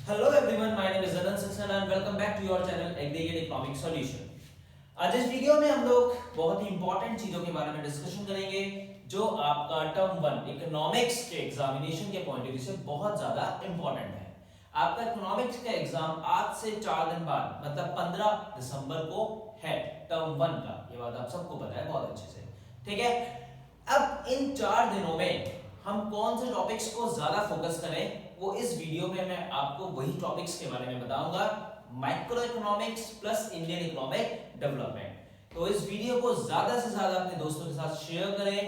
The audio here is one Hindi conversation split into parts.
Hello everyone, my name is Zadan Saxena and welcome back to your channel Aggregate Economic Solution। आज इस वीडियो में हम लोग बहुत ही इंपॉर्टेंट चीजों के बारे में डिस्कशन करेंगे जो आपका टर्म 1 इकोनॉमिक्स के एग्जामिनेशन के पॉइंट ऑफ व्यू से बहुत ज्यादा इंपॉर्टेंट है। आपका इकोनॉमिक्स का एग्जाम आज से 4 दिन बाद मतलब 15 दिसंबर को है टर्म 1 का, ये बात आप सबको पता है बहुत अच्छे से, ठीक है। अब इन 4 दिनों में हम कौन से टॉपिक्स को ज्यादा फोकस करें वो इस वीडियो में मैं आपको वही टॉपिक्स के बारे में बताऊंगा, micro economics plus Indian economic development. तो इस वीडियो को ज्यादा से ज्यादा अपने दोस्तों के साथ शेयर करें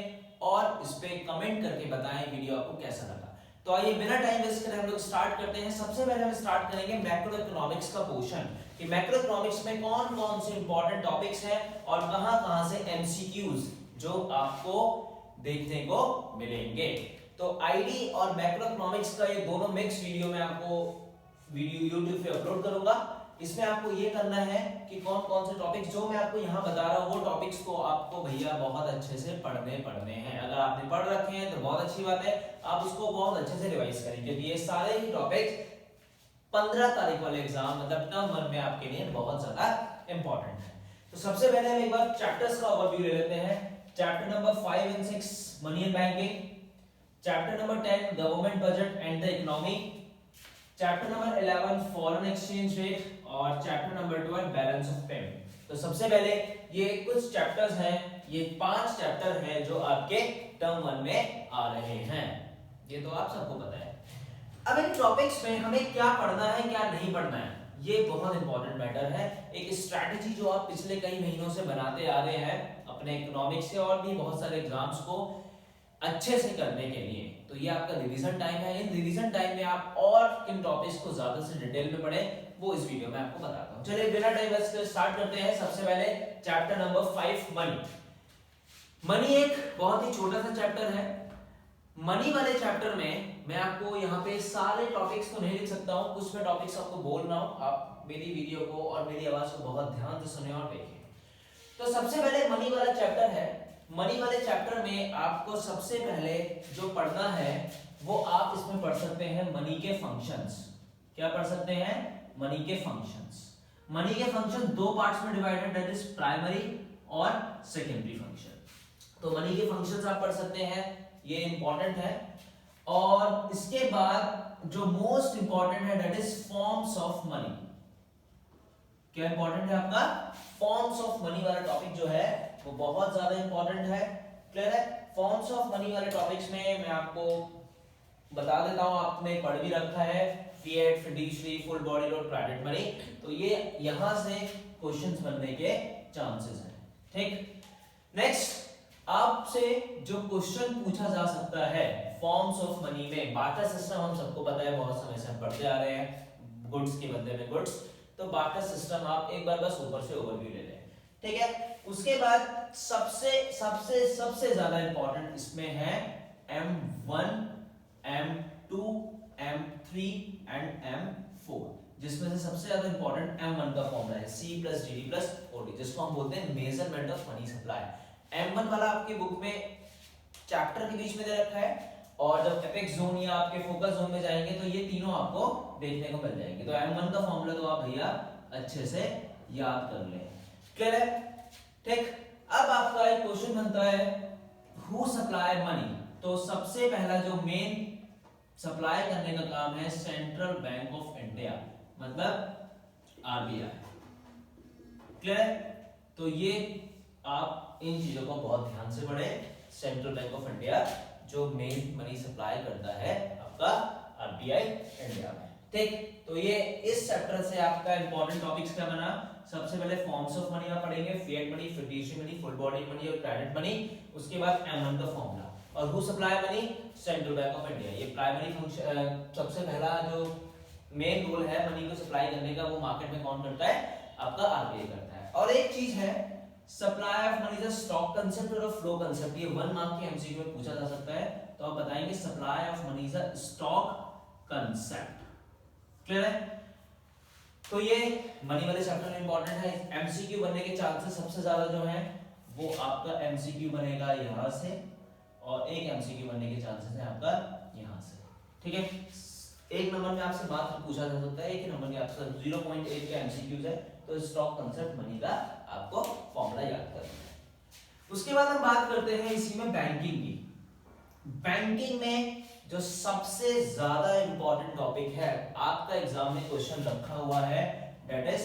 और इस पे कमेंट करके बताएं वीडियो आपको कैसा लगा। तो आइए बिना टाइम वेस्ट करे हम लोग स्टार्ट करते हैं। सबसे पहले हम स्टार्ट करेंगे मैक्रो इकोनॉमिक्स का पोर्शन कि मैक्रो इकोनॉमिक्स में कौन कौन से इंपॉर्टेंट टॉपिक्स हैं और कहां-कहां से एमसीक्यूज जो आपको देखने को मिलेंगे। तो आईडी और मैक्रो इकोनॉमिक्स का ये दोनों मिक्स वीडियो में आपको वीडियो YouTube पे अपलोड करूंगा। इसमें आपको ये करना है कि कौन कौन से टॉपिक्स जो मैं आपको यहाँ बता रहा हूँ वो टॉपिक्स को आपको भैया बहुत अच्छे से पढ़ने हैं। अगर आपने पढ़ रखे हैं तो बहुत अच्छी बात है, आप उसको बहुत अच्छे से रिवाइज करें क्योंकि ये सारे ही टॉपिक्स 15 तारीख वाले एग्जाम मतलब टर्म 1 में आपके लिए बहुत ज्यादा इंपॉर्टेंट है। तो सबसे पहले हम एक बार चैप्टर्स का ओवरव्यू ले लेते हैं। Chapter number 5 and 6 money and banking, chapter number 10 government budget and the economy, chapter number 11 foreign exchange rate और chapter number 12 balance of payment. तो सबसे पहले ये कुछ चैप्टर्स हैं, ये 5 चैप्टर हैं जो आपके टर्म 1 में आ रहे हैं, ये तो आप सबको पता है। अब इन टॉपिक्स में हमें क्या पढ़ना है क्या नहीं पढ़ना है ये बहुत इंपॉर्टेंट मैटर है। एक स्ट्रैटेजी जो आप पिछले कई महीनों से बनाते आ रहे हैं अपने इकोनॉमिक्स से और भी बहुत सारे एग्जाम्स को अच्छे से करने के लिए, तो ये आपका रिवीजन टाइम है। इन रिवीजन टाइम में आप और किन टॉपिक्स को ज्यादा से डिटेल में पढ़ें वो इस वीडियो में आपको बताता हूं। चलिए बिना टाइम वेस्ट करे स्टार्ट करते हैं। सबसे पहले चैप्टर नंबर 5 मनी। मनी एक बहुत ही छोटा सा चैप्टर है। मनी वाले चैप्टर में मैं आपको यहाँ पे सारे टॉपिक्स तो नहीं लिख सकता हूँ, कुछ मैं टॉपिक्स आपको बोल रहा हूँ, आप मेरी वीडियो को और मेरी आवाज को बहुत ध्यान से सुने और देखें। तो सबसे पहले मनी वाला चैप्टर है। मनी वाले चैप्टर में आपको सबसे पहले जो पढ़ना है वो आप इसमें पढ़ सकते हैं मनी के फंक्शंस। क्या पढ़ सकते हैं? मनी के फंक्शंस। मनी के फंक्शन दो पार्ट्स में डिवाइडेड, दैट इज प्राइमरी और सेकेंडरी फंक्शन। तो मनी के फंक्शंस आप पढ़ सकते हैं, ये इंपॉर्टेंट है। और इसके बाद जो मोस्ट इंपॉर्टेंट है that is forms of money. क्या इंपॉर्टेंट है आपका? फॉर्म्स ऑफ मनी वाला टॉपिक जो है वो बहुत ज्यादा इंपॉर्टेंट है। क्लियर है? फॉर्म्स ऑफ मनी वाले टॉपिक्स में मैं आपको बता देता हूं, आपने पढ़ भी रखा है fiat, fiduciary, full body load, credit money. तो ये यहां से क्वेश्चंस बनने के चांसेस हैं। ठीक, नेक्स्ट आपसे जो क्वेश्चन पूछा जा सकता है फॉर्म्स ऑफ मनी में, बार्टर सिस्टम हम सबको पता है, बहुत समय से हम पढ़ते आ रहे हैं, गुड्स के बदले में गुड्स। तो बार्टर सिस्टम आप एक बार बस ऊपर से ओवरव्यू ले लें, ठीक है। उसके बाद सबसे सबसे सबसे ज्यादा इंपॉर्टेंट इसमें है M1, M2, M3 and M4, जिसमें से सबसे ज्यादा इंपॉर्टेंट M1 का फॉर्मूला है C + DD + OD, जिसको हम बोलते हैं measurement of money supply. M1 वाला आपके बुक में चैप्टर के बीच में दे रखा है और जब एपेक्स जोन या आपके फोकस जोन में जाएंगे तो ये तीनों आपको देखने को मिल जाएंगे। तो M1 का फॉर्मूला तो आप भैया अच्छे से याद कर लें। क्लियर है? ठीक, अब आपका एक क्वेश्चन बनता है हु सप्लाई मनी। तो सबसे पहला जो मेन सप्लाई करने का काम है सेंट्रल बैंक ऑफ इंडिया, मतलब RBI। क्लियर? तो ये आप इन चीजों को बहुत ध्यान से पढ़ें। सेंट्रल बैंक ऑफ इंडिया जो मेन मनी सप्लाई करता है आपका RBI इंडिया में। ठीक, तो ये इस चैप्टर से आपका इंपॉर्टेंट टॉपिक्स क्या बना? सबसे पहले फॉर्म्स ऑफ मनी आप पढ़ेंगे, fiat money, fiduciary money, full body money और क्रेडिट मनी। उसके बाद M1 का फॉर्मूला और who supply money, central bank of India. ये प्राइमरी फंक्शन, सबसे पहला जो मेन रोल है मनी को सप्लाई करने का वो मार्केट में कौन करता है? आपका RBI करता है। और एक चीज है supply of money is stock concept और फ्लो कांसेप्ट, ये 1 मार्क के एमसीक्यू में पूछा जा सकता है। तो आप बताएंगे supply of money is a stock concept. Clear है? तो ये मनी वाले चैप्टर में इंपॉर्टेंट है। एमसीक्यू बनने के चांसेस सबसे ज्यादा जो है वो आपका एमसीक्यू बनेगा यहां से और एक एमसीक्यू बनने के चांसेस है आपका यहां से। ठीक है, एक नंबर में आपसे मात्र पूछा जा सकता है, एक ही नंबर के आपसे 0.8 के एमसीक्यूज है, तो स्टॉक कंसेप्ट मनी का आपको फॉर्मूला याद करना है। उसके बाद हम बात करते हैं इसी में बैंकिंग की। बैंकिंग में जो सबसे ज्यादा इंपॉर्टेंट टॉपिक है, आपका एग्जाम में क्वेश्चन रखा हुआ है, that is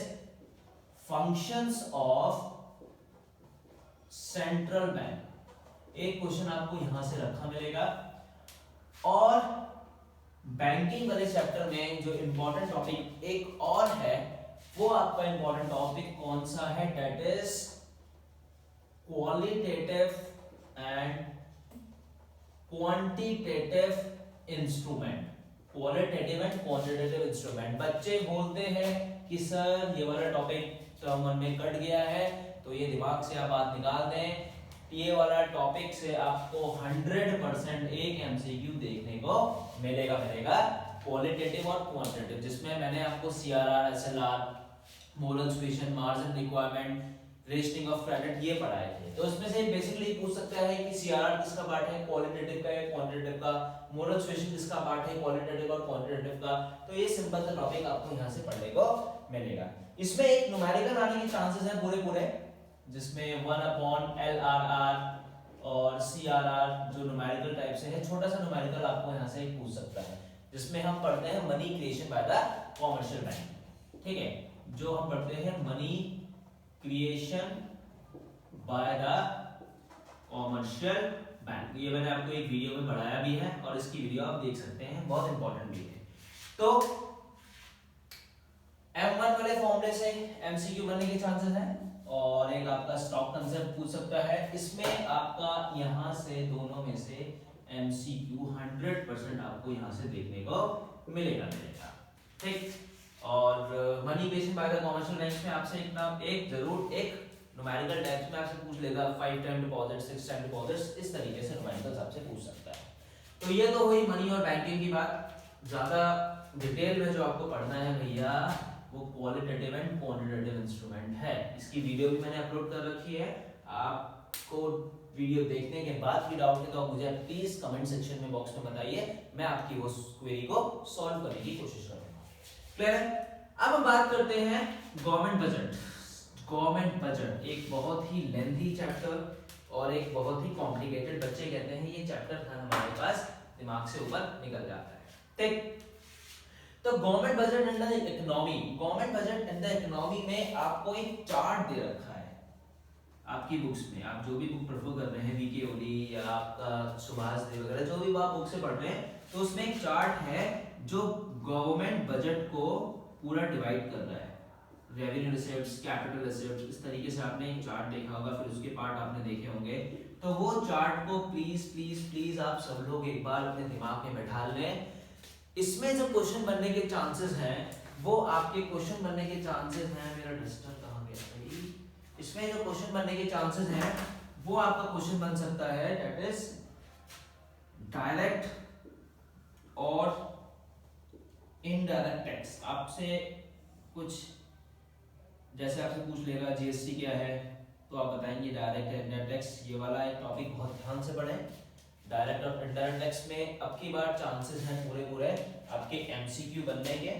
functions of central bank. एक क्वेश्चन आपको यहां से रखा मिलेगा। और बैंकिंग वाले चैप्टर में जो इंपॉर्टेंट टॉपिक एक और है, वो आपका इंपॉर्टेंट टॉपिक कौन सा है, that is qualitative and quantitative instrument. Qualitative and quantitative instrument. बच्चे बोलते हैं कि सर ये वाला टॉपिक टर्म 1 में कट गया है, तो ये दिमाग से आप बात निकाल दें, ये वाला टॉपिक से आपको 100% एक एमसीक्यू देखने को मिलेगा क्वालिटेटिव और क्वांटिटेटिव, जिसमें मैंने आपको CRR, SLR, moral suasion, margin requirement, rationing of credit ये पढ़ाए थे। तो इसमें से बेसिकली पूछ सकता है कि सीआरआर किसका पार्ट है, क्वालिटेटिव का या क्वांटिटेटिव का, मोरल सुएशन किसका पार्ट है, क्वालिटेटिव और क्वांटिटेटिव का। तो ये सिंपल सा टॉपिक आपको यहां से पढ़ने को मिलेगा। इसमें एक न्यूमेरिकल आने के चांसेस हैं पूरे, जिसमें 1/LRR और CRR जो न्यूमेरिकल टाइप से है, छोटा सा न्यूमेरिकल आपको यहां से पूछ सकता है, जिसमें हम पढ़ते हैं money creation by the commercial bank. ठीक है, जो हम पढ़ते हैं money creation by the commercial bank. ये मैंने आपको एक वीडियो में बढ़ाया भी है और इसकी वीडियो आप देख सकते हैं, बहुत इंपॉर्टेंट भी है। तो M1 वाले फॉर्मूले से एमसीक्यू बनने के चांसेस हैं, और एक आपका स्टॉक कंसेप्ट पूछ सकता है। इसमें आपका यहां से दोनों में से एमसीक्यू 100% आपको यहां से देखने को मिलेगा। ठीक, और money creation by the commercial bank में आपसे एक जरूर एक न्यूमेरिकल टाइप्स में आपसे पूछ लेगा, 5 टाइम डिपॉजिट, 6 टाइम डिपॉजिट्स, इस तरीके से न्यूमेरिकल्स आपसे पूछ सकता है। तो ये तो हुई मनी और बैंकिंग की बात। ज्यादा डिटेल में जो आपको पढ़ना है भैया, वो क्वालिटेटिव एंड क्वांटिटेटिव इंस्ट्रूमेंट है। इसकी वीडियो भी मैंने अपलोड कर रखी है। आपको वीडियो देखने के बाद भी डाउट है तो आप मुझे प्लीज कमेंट सेक्शन में बॉक्स में बताइए, मैं आपकी वो क्वेरी को सॉल्व करने की कोशिश करूंगा। क्लियर है? अब हम बात करते हैं गवर्नमेंट बजट। गवर्नमेंट बजट एक बहुत ही लेंथी चैप्टर और एक बहुत ही कॉम्प्लिकेटेड, बच्चे कहते हैं ये चैप्टर था हमारे पास दिमाग से ऊपर निकल जाता है। ठीक, तो government budget and the economy, government budget and the economy में आपको एक चार्ट दे रखा है आपकी बुक्स में। आप जो भी बुक प्रेफर कर रहे हैं, वीके ओली या आपका सुभाष देव वगैरह, जो भी आप बुक से पढ़ रहे हैं, तो उसमें एक चार्ट है जो गवर्नमेंट बजट को पूरा डिवाइड कर रहा है। रेवेन्यू रिसिप्ट्स, कैपिटल रिसिप्ट्स, इस तरीके से आपने एक चार्ट देखा होगा, फिर उसके पार्ट आपने देखे होंगे। तो वो चार्ट को प्लीज प्लीज प्लीज आप सब लोग एक बार अपने दिमाग में बैठा लें। इसमें जो क्वेश्चन बनने के चांसेस हैं, वो आपके क्वेश्चन बनने के चांसेस हैं, मेरा डस्टर कहाँ गया भाई, इसमें जो क्वेश्चन बनने के चांसेस हैं, वो आपका क्वेश्चन बन सकता है दैट इज डायरेक्ट और इनडायरेक्ट टैक्स। आपसे कुछ जैसे आपसे पूछ लेगा जीएसटी क्या है, तो आप बताएंगे डायरेक्ट और इनडायरेक्ट टैक्स। ये वाला एक टॉपिक बहुत ध्यान से पढ़ें। डायरेक्ट और इनडायरेक्ट टैक्स में अब की बार चांसेस हैं पूरे आपके एमसीक्यू बनने के।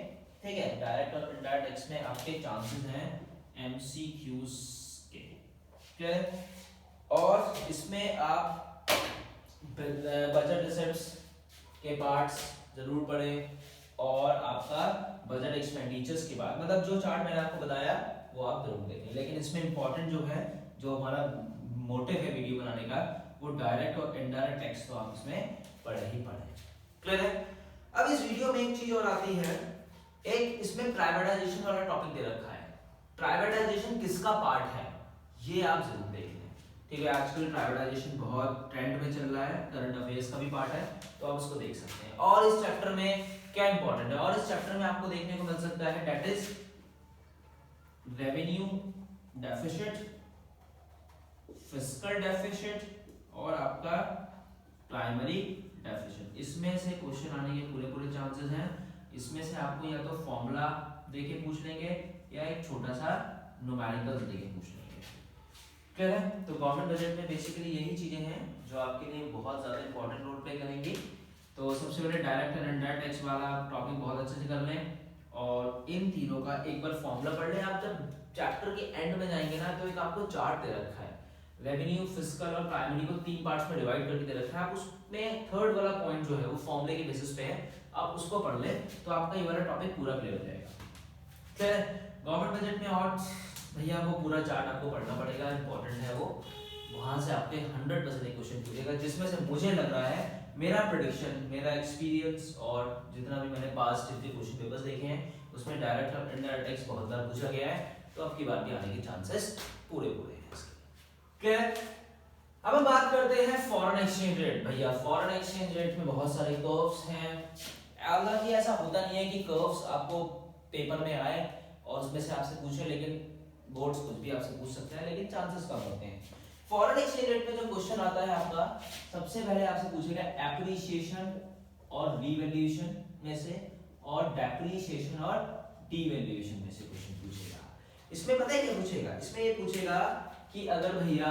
ठीक है, डायरेक्ट और इनडायरेक्ट टैक्स में आपके चांसेस हैं एमसीक्यूज के। ठीक है, और इसमें आप बजट रिसिप्ट्स के पार्ट्स जरूर पढ़ें, और आपका बजट एक्सपेंडिचर्स के बाद, मतलब जो चार्ट मैंने आपको बताया वो आप जरूर देखें। लेकिन इसमें इंपॉर्टेंट जो है, जो हमारा मोटिव है वीडियो बनाने का, वो डायरेक्ट और इनडायरेक्ट टैक्स तो आप इसमें पढ़े ही पढ़े। क्लियर है? अब इस वीडियो में एक चीज और आती है, एक इसमें प्राइवेटाइजेशन वाला टॉपिक दे रखा है। प्राइवेटाइजेशन किसका पार्ट है, ये आप जरूर देख लें। ठीक है, आजकल प्राइवेटाइजेशन बहुत ट्रेंड में चल रहा है, करंट अफेयर्स का भी पार्ट है, तो आप उसको देख सकते हैं। और इस चैप्टर में क्या इंपॉर्टेंट है, और इस चैप्टर में आपको देखने को मिल सकता है that is revenue deficit, fiscal deficit और आपका प्राइमरी डेफिसिट। इसमें से क्वेश्चन आने के पूरे चांसेस हैं। इसमें से आपको या तो फॉर्मूला देके पूछ लेंगे या एक छोटा सा न्यूमेरिकल देके पूछ लेंगे। क्लियर है? तो गवर्नमेंट बजट में बेसिकली यही चीजें हैं जो आपके लिए बहुत ज्यादा इंपॉर्टेंट रोल प्ले करेंगी। तो सबसे पहले डायरेक्ट एंड इनडायरेक्ट टैक्स वाला टॉपिक बहुत अच्छे से कर लें और इन तीनों का एक बार फॉर्मूला पढ़ लें। आप जब चैप्टर के एंड में जाएंगे ना तो एक आपको चार्ट दे रखा है, रेवेन्यू, फिस्कल और प्राइमरी को 3 पार्ट्स में डिवाइड करके दे रखा है। आप उसमें थर्ड वाला पॉइंट जो है वो फॉर्मूले के बेसिस पे है, आप उसको पढ़ लें तो आपका ये वाला टॉपिक पूरा क्लियर हो जाएगा। फिर गवर्नमेंट बजट में और भैया वो पूरा चार्ट आपको पढ़ना पड़ेगा, इंपॉर्टेंट है वो। वहां से आपके 100% क्वेश्चन पूछेगा, जिसमें से मुझे लग रहा है, मेरा प्रेडिक्शन, मेरा एक्सपीरियंस और जितना भी मैंने पास्ट जितने क्वेश्चन पेपर्स देखे हैं उसमें डायरेक्ट और इनडायरेक्ट टैक्स बहुत बार पूछा गया है, तो आपकी बात भी आने के चांसेस पूरे हैं इसके। क्लियर? अब हम बात करते हैं फॉरेन एक्सचेंज रेट। भैया फॉरेन एक्सचेंज रेट में बहुत सारे कर्व्स हैं। हालांकि ऐसा होता नहीं है कि कर्व्स आपको पेपर में आए और उसमें से आपसे पूछे, लेकिन बोर्ड्स कुछ भी आपसे पूछ सकते हैं, लेकिन चांसेस कम होते हैं। फॉरेन एक्सचेंज रेट में जो क्वेश्चन आता है आपका, सबसे पहले आपसे पूछेगा एप्रिसिएशन और रीवैल्यूएशन में से, और डेप्रिसिएशन और डीवैल्यूएशन में से क्वेश्चन पूछेगा। इसमें पता है क्या पूछेगा? इसमें ये पूछेगा कि अगर भैया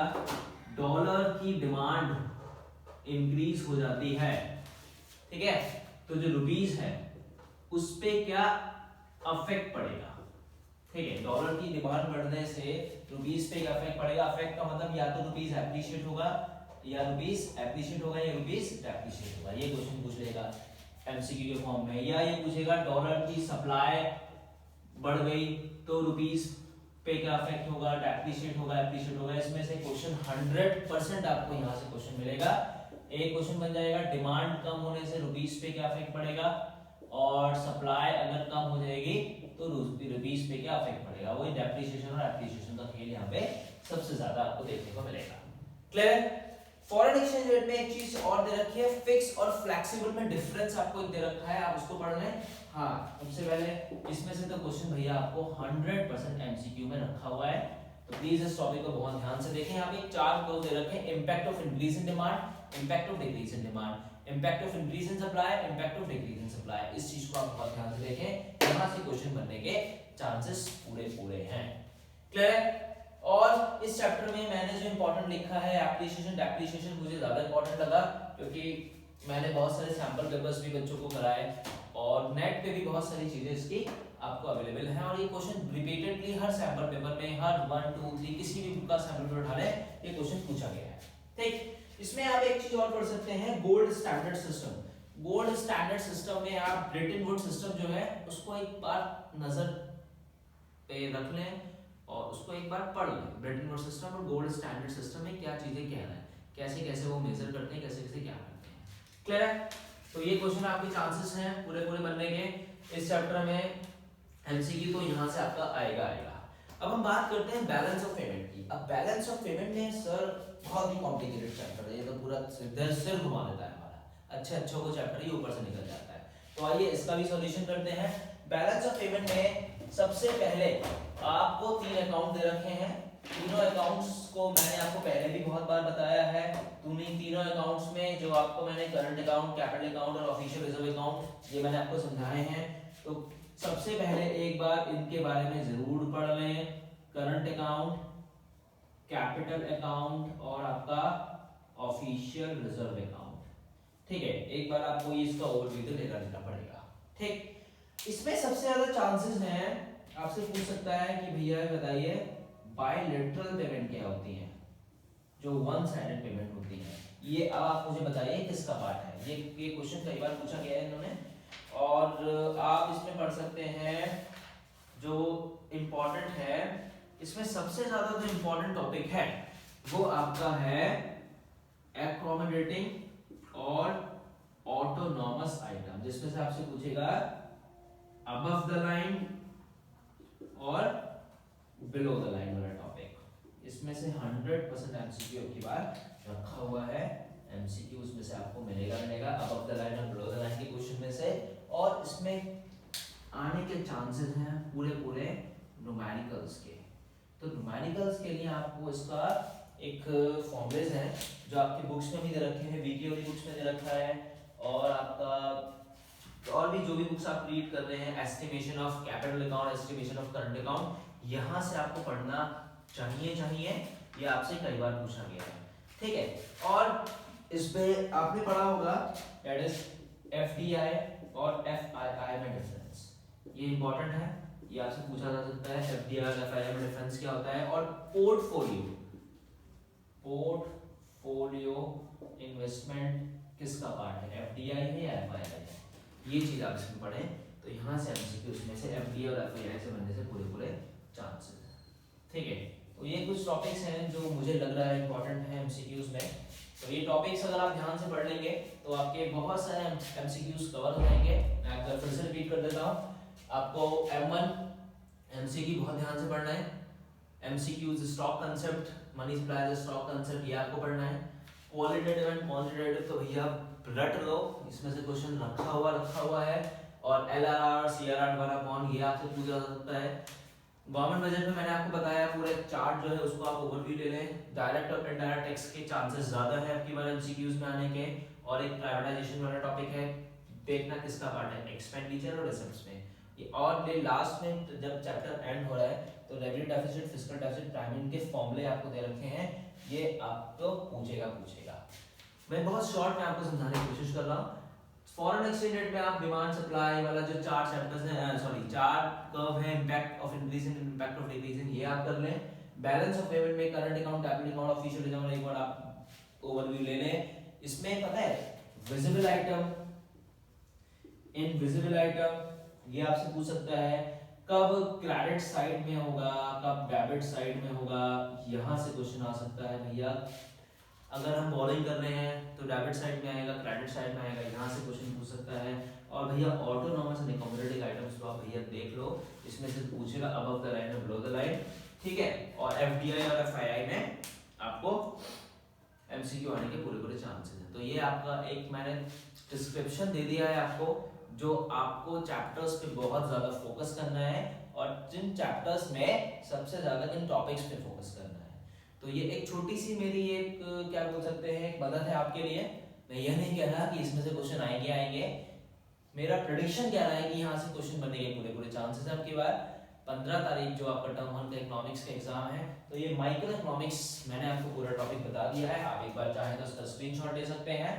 डॉलर की डिमांड इंक्रीज हो जाती है, ठीक है, तो जो रुपीस है उस पे क्या अफेक्ट पड़ेगा। ठीक है, डॉलर की डिमांड बढ़ने से रुपीस पे क्या अफेक्ट पड़ेगा। अफेक्ट का मतलब या तो रुपीस एप्रिशिएट होगा, या रुपीस एप्रिशिएट होगा, या रुपीस डेप्रिशिएट होगा। ये क्वेश्चन पूछ लेगा एमसीक्यू के फॉर्म में। या ये पूछेगा डॉलर की सप्लाई बढ़ गई तो रुपीस पे क्या अफेक्ट होगा, डेप्रिशिएट होगा, एप्रिशिएट होगा। इसमें से क्वेश्चन 100% आपको यहाँ से क्वेश्चन मिलेगा। एक क्वेश्चन बन जाएगा डिमांड कम होने से रुपीस पे क्या अफेक्ट पड़ेगा, और सप्लाई अगर कम हो जाएगी तो रुपीस पे क्या अफेक्ट पड़ेगा। वही डेप्रिसिएशन और एप्रिसिएशन का खेल यहाँ पे सबसे ज्यादा आपको देखने को मिलेगा। क्लियर? फॉरेन एक्सचेंज रेट में एक चीज और दे रखी है, फिक्स और फ्लेक्सिबल में डिफरेंस आपको दे रखा है, आप उसको पढ़ लें। हाँ, सबसे पहले इसमें से तो क्वेश्चन भैया आपको 100% एमसीक्यू में रखा हुआ है, तो प्लीज इस टॉपिक को बहुत ध्यान से देखें। यहाँ पे 4 क्वेश्चन दे रखे हैं, impact of increase in demand, impact of decrease in demand, impact of increase in supply, impact of decrease in supply. इस चीज को आप बहुत ध्यान से देखें, यहां से क्वेश्चन बनने के चांसेस पूरे हैं। क्लियर? और इस चैप्टर में मैंने जो इंपॉर्टेंट लिखा है एप्रिसिएशन डेप्रिसिएशन, मुझे ज्यादा इंपॉर्टेंट लगा क्योंकि मैंने बहुत सारे सैंपल पेपर्स भी बच्चों को कराए और नेट पे भी बहुत सारी चीजें इसकी आपको अवेलेबल है। और ये क्वेश्चन रिपीटेडली हर सैंपल पेपर में, हर 1 2 3 किसी भी बुक का सैंपल पेपर उठा ले, ये क्वेश्चन पूछा गया है। ठीक, इसमें आप एक चीज और पढ़ सकते हैं, gold standard system. Gold standard system में आप ब्रिटेन वुड सिस्टम जो है उसको एक बार नजर पे रख लें और उसको एक बार पढ़ लें। ब्रिटेन वुड सिस्टम और गोल्ड स्टैंडर्ड सिस्टम में क्या चीजें कह रहा है, कैसे कैसे वो मेजर करते हैं, कैसे कैसे क्या करते हैं। क्लियर है? तो ये क्वेश्चन आपके चांसेस हैं पूरे बनने के इस चैप्टर में। एमसीक्यू तो यहाँ से आपका आएगा। अब हम बात करते हैं बैलेंस ऑफ पेमेंट की। अब बैलेंस ऑफ पेमेंट में सर बहुत ही कॉम्प्लिकेटेड चैप्टर है, ये तो पूरा सिर घुमा देता है हमारा। अच्छे को चैप्टर ही ऊपर से निकल जाता है। तो आइए इसका भी सॉल्यूशन करते हैं। बैलेंस ऑफ पेमेंट में सबसे पहले आपको 3 अकाउंट दे रखे हैं। तीनों अकाउंट्स को मैंने आपको पहले भी बहुत बार बताया है। उन्हीं तीनों अकाउंट्स में जो आपको मैंने करंट अकाउंट, कैपिटल अकाउंट और ऑफिशियल रिजर्व अकाउंट, ये मैंने आपको समझाए हैं। तो सबसे पहले एक बार इनके बारे में जरूर पढ़ लें, करंट अकाउंट, कैपिटल अकाउंट और आपका ऑफिशियल रिजर्व अकाउंट। ठीक है, एक बार आपको ये इसका ओवरव्यू तो लेना पड़ेगा। ठीक, इसमें सबसे ज्यादा चांसेस हैं, आपसे पूछ सकता है कि भैया बताइए बायलैटरल पेमेंट क्या होती है, जो वन साइडेड पेमेंट होती है। ये अब आप मुझे बताइए किसका पार्ट है। ये क्वेश्चन कई बार पूछा गया है इन्होंने, और आप इसमें पढ़ सकते हैं जो इम्पोर्टेंट है। इसमें सबसे ज्यादा जो इम्पोर्टेंट टॉपिक है वो आपका है एकोमोडेटिंग और ऑटोनॉमस आइटम, जिसमें से आपसे पूछेगा अबव द लाइन और बिलो द लाइन वाला टॉपिक। इसमें से 100% एमसीक्यू की बार रखा हुआ है। एमसीक्यू उसमें से आपको मिलेगा अबव द लाइन और बिलो द लाइन के क्वेश्चन में से। और इसमें आने के चांसेस हैं पूरे न्यूमेरिकल्स के। तो न्यूमेरिकल्स के लिए आपको इसका एक फॉर्मूलेज है जो आपकी बुक्स में भी दे रखे हैं, वीके वाली बुक्स में दे रखा है, और आपका और भी जो भी बुक्स आप रीड कर रहे हैं, estimation of capital account, estimation of current account, यहाँ से आपको पढ़ना चाहिए। ये आपसे कई बार पूछा गया है। ठीक है, और इस पे आपने पढ़ा होगा दैट इज एफडीआई और एफआईआई में डिफरेंस, ये इंपॉर्टेंट है, ये आपसे पूछा जा सकता है। एफडीआई और एफआईआई में डिफरेंस क्या होता है, और पोर्टफोलियो इन्वेस्टमेंट किसका पार्ट है, एफडीआई है या एफआईआई है, ये चीज आप इसमें पढ़ें। तो यहाँ से एमसीक्यू उसमें से एफडीआई और एफआईआई से बनने से पूरे चांसेस हैं, ठीक है। तो ये कुछ टॉपिक्स हैं जो मुझे लग रहा है इंपॉर्टेंट है एमसीक्यूज में। तो ये टॉपिक्स अगर आप ध्यान से पढ़ लेंगे तो आपके बहुत सारे एमसीक्यूज कवर हो जाएंगे। मैं एक बार फिर से रिपीट कर देता हूँ, आपको M1 एमसीक्यू बहुत ध्यान से पढ़ना है। MCQs stock concept, money supply the stock concept, ये आपको पढ़ना है। क्वालिटेटिव एंड क्वांटिटेटिव तो भैया रट लो, इसमें से क्वेश्चन रखा हुआ है। और एलआरआर सीआरआर वाला बॉन्ड, ये आपसे पूछा जा सकता है। गवर्नमेंट बजट में मैंने आपको बताया पूरे चार्ट जो है उसको आप ओवरव्यू ले लें। डायरेक्ट और इनडायरेक्ट टैक्स के चांसेस ज्यादा है आपकी बार एमसीक्यूज में आने के। और एक प्राइवेटाइजेशन वाला टॉपिक है, देखना किसका पार्ट है, एक्सपेंडिचर और रिसिप्ट्स में ये। और लास्ट में जब चैप्टर एंड हो रहा है तो revenue deficit, fiscal deficit, prime के फॉर्मूले आपको दे रखे हैं, ये आपको पूछेगा। मैं बहुत शॉर्ट में आपको समझाने की कोशिश कर रहा हूँ। फॉरेन एक्सचेंज रेट में आप डिमांड सप्लाई वाला जो चार चैप्टर्स है, चार कर्व है, impact of increasing, impact of decreasing, ये आप कर लें। बैलेंस ऑफ पेमेंट में current account, tablet account, official account एक बार आप ओवरव्यू ले लें। इसमें पता है विजिबल आइटम, इनविजिबल आइटम, ये आपसे पूछ सकता है कब क्रेडिट साइड में होगा, कब डेबिट साइड में होगा, यहां से क्वेश्चन आ सकता है भैया। अगर हम बोरिंग कर रहे हैं तो डेबिट साइड में आएगा, क्रेडिट साइड में आएगा, यहाँ से क्वेश्चन पूछ सकता है। और भैया ऑटोनॉमस एंड अकोमोडेटिव आइटम्स तो आप भैया देख लो, इसमें से पूछेगा अबव द लाइन और बिलो द लाइन, ठीक है। और एफडीआई और एफआईआई में आपको एमसीक्यू आने के पूरे चांसेस हैं। तो ये आपका एक मैंने डिस्क्रिप्शन दे दिया है आपको, जो आपको चैप्टर्स पे बहुत ज्यादा फोकस करना है और जिन चैप्टर्स में सबसे ज्यादा जिन टॉपिक्स पे फोकस करना है। तो ये एक छोटी सी मेरी एक क्या बोल सकते हैं एक मदद है आपके लिए। मैं यह नहीं कह रहा कि इसमें से क्वेश्चन आएंगे, मेरा प्रेडिक्शन कह रहा है कि यहाँ से क्वेश्चन बनने के पूरे चांसेस है। आपकी बार 15 तारीख जो आपका टर्म 1 का इकोनॉमिक्स का एग्जाम है, तो ये माइक्रो इकोनॉमिक्स मैंने आपको पूरा टॉपिक बता दिया है। आप एक बार चाहें तो उसका स्क्रीनशॉट ले सकते हैं।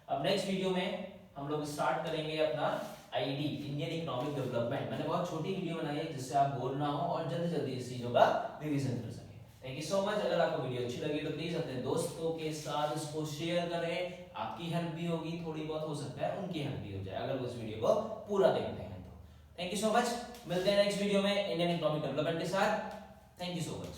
अब नेक्स्ट वीडियो में हम लोग स्टार्ट करेंगे अपना आईडी, इंडियन इकोनॉमिक डेवलपमेंट। मैंने बहुत छोटी वीडियो बनाई है जिससे आप बोर ना हो और जल्दी जल्दी इस चीजों का रिवीजन कर सकें। Thank you so much. अगर आपको वीडियो अच्छी लगी तो प्लीज अपने दोस्तों के साथ इसको शेयर करें, आपकी हेल्प भी होगी, थोड़ी बहुत हो सकता है उनकी हेल्प भी हो जाए अगर वो इस वीडियो को पूरा देखते हैं तो। थैंक यू सो मच, मिलते हैं नेक्स्ट वीडियो में इंडियन इकोनॉमिक डेवलपमेंट के साथ। Thank you so much.